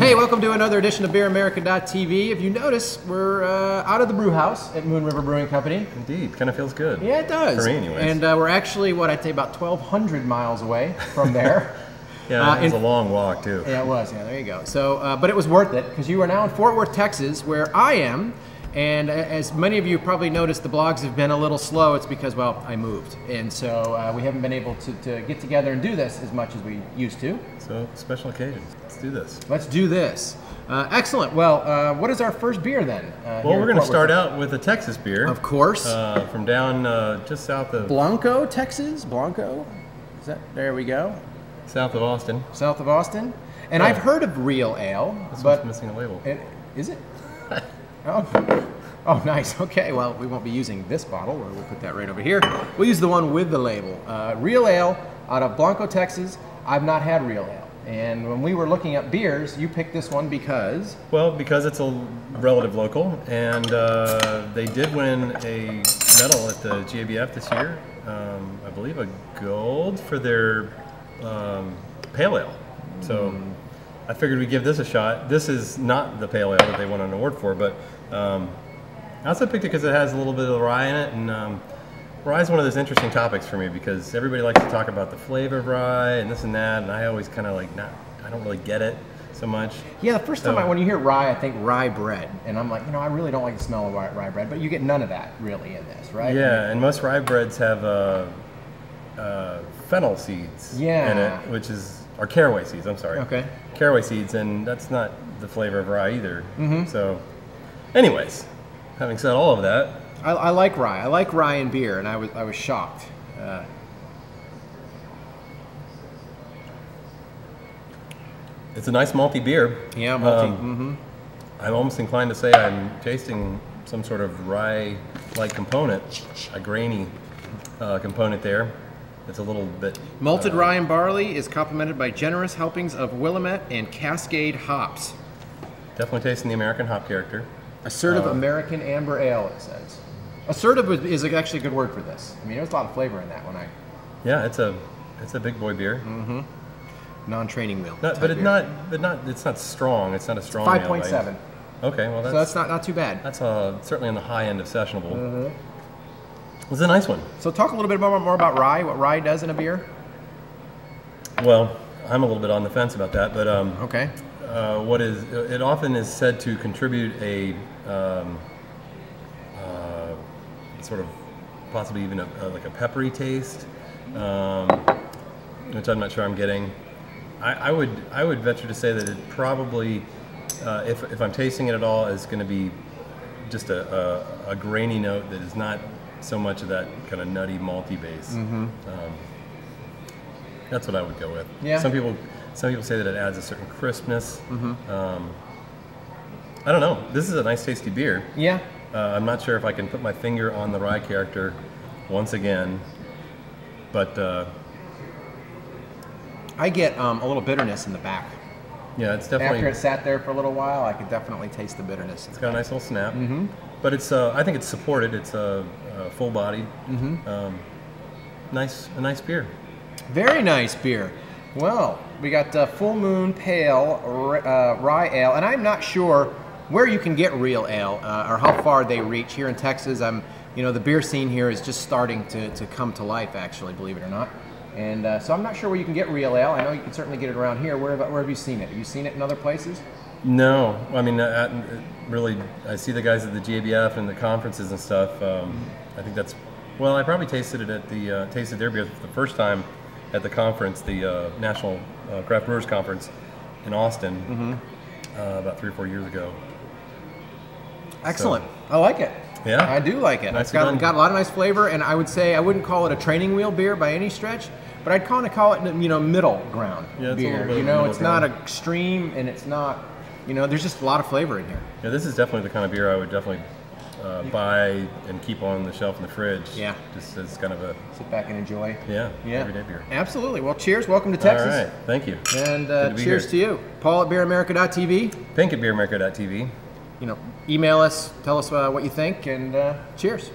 Hey, welcome to another edition of BeerAmerica.tv. If you notice, we're out of the brew house at Moon River Brewing Company. Indeed, kind of feels good. Yeah, it does. For me, anyways. And we're actually, I'd say about 1,200 miles away from there. Yeah, it was a long walk, too. Yeah, it was. Yeah, there you go. So, but it was worth it, because you are now in Fort Worth, Texas, where I am. And as many of you probably noticed, the blogs have been a little slow. It's because, well, I moved. And so we haven't been able to get together and do this as much as we used to. So, special occasions. Let's do this. Let's do this. Excellent. Well, what is our first beer then? Well, we're going to start out with a Texas beer. Of course. From down just south of... Blanco, Texas? Blanco? Is that... There we go. South of Austin. South of Austin. And I've heard of real ale, This but... one's missing a label. Is it? Oh, nice. Okay, well, we won't be using this bottle. We'll put that right over here. We'll use the one with the label. Real ale out of Blanco, Texas. I've not had real ale. And when we were looking at beers, you picked this one because? Well, because it's a relative local, and they did win a medal at the GABF this year. I believe a gold for their pale ale. So I figured we'd give this a shot. This is not the pale ale that they won an award for, but I also picked it because it has a little bit of rye in it, and rye is one of those interesting topics for me because everybody likes to talk about the flavor of rye and this and that, and I always kind of like, I don't really get it so much. Yeah, the first time when you hear rye, I think rye bread, and I'm like, I really don't like the smell of rye bread, but you get none of that really in this, right? Yeah, and most rye breads have fennel seeds in it, which is, or caraway seeds, I'm sorry. Okay. Caraway seeds, and that's not the flavor of rye either. So, anyways, having said all of that, I like rye. I like rye in beer, and I was shocked. It's a nice malty beer. Yeah, malty. I'm almost inclined to say I'm tasting some sort of rye-like component, a grainy component there. It's a little bit... Malted rye and barley is complemented by generous helpings of Willamette and Cascade hops. Definitely tasting the American hop character. Assertive American amber ale, it says. Assertive is actually a good word for this. I mean, there's a lot of flavor in that one. Yeah, it's a big boy beer. Non-training wheel. It's not strong. It's not a strong ale. 5.7. Okay, well that's not too bad. That's certainly on the high end of sessionable. It's a nice one. So talk a little bit more about rye. What rye does in a beer? Well, I'm a little bit on the fence about that, but okay. It often is said to contribute a sort of possibly even like a peppery taste, which I'm not sure I'm getting. I would venture to say that it probably, if I'm tasting it at all, is going to be just a grainy note that is not so much of that kind of nutty malty base. That's what I would go with. Yeah. Some people say that it adds a certain crispness. I don't know. This is a nice, tasty beer. Yeah. I'm not sure if I can put my finger on the rye character once again, but I get a little bitterness in the back. Yeah, it's definitely... After it sat there for a little while, I could definitely taste the bitterness. It's got a nice little snap. But it's I think it's supported. It's full-bodied. A nice beer. Very nice beer. Well, we got Full Moon Pale Rye Ale, and I'm not sure where you can get real ale or how far they reach. Here in Texas, the beer scene here is just starting to come to life, actually, believe it or not. And so I'm not sure where you can get real ale. I know you can certainly get it around here. Where have you seen it? Have you seen it in other places? No. I mean, really, I see the guys at the GABF and the conferences and stuff. I think that's... Well, I probably tasted it at the tasted their beer for the first time at the conference, the National Craft Brewers Conference in Austin, about 3 or 4 years ago. Excellent. So, I like it. Yeah, I do like it. It's got a lot of nice flavor, and I would say I wouldn't call it a training wheel beer by any stretch, but I'd kind of call it middle ground beer. It's not extreme, and it's not there's just a lot of flavor in here. Yeah, this is definitely the kind of beer I would definitely buy and keep on the shelf in the fridge. Yeah, just as kind of a sit back and enjoy. Yeah, everyday beer. Absolutely. Well, cheers. Welcome to Texas. All right, thank you. And cheers to you, Paul at BeerAmerica.tv. Pink at BeerAmerica.tv. Email us, tell us what you think, and cheers.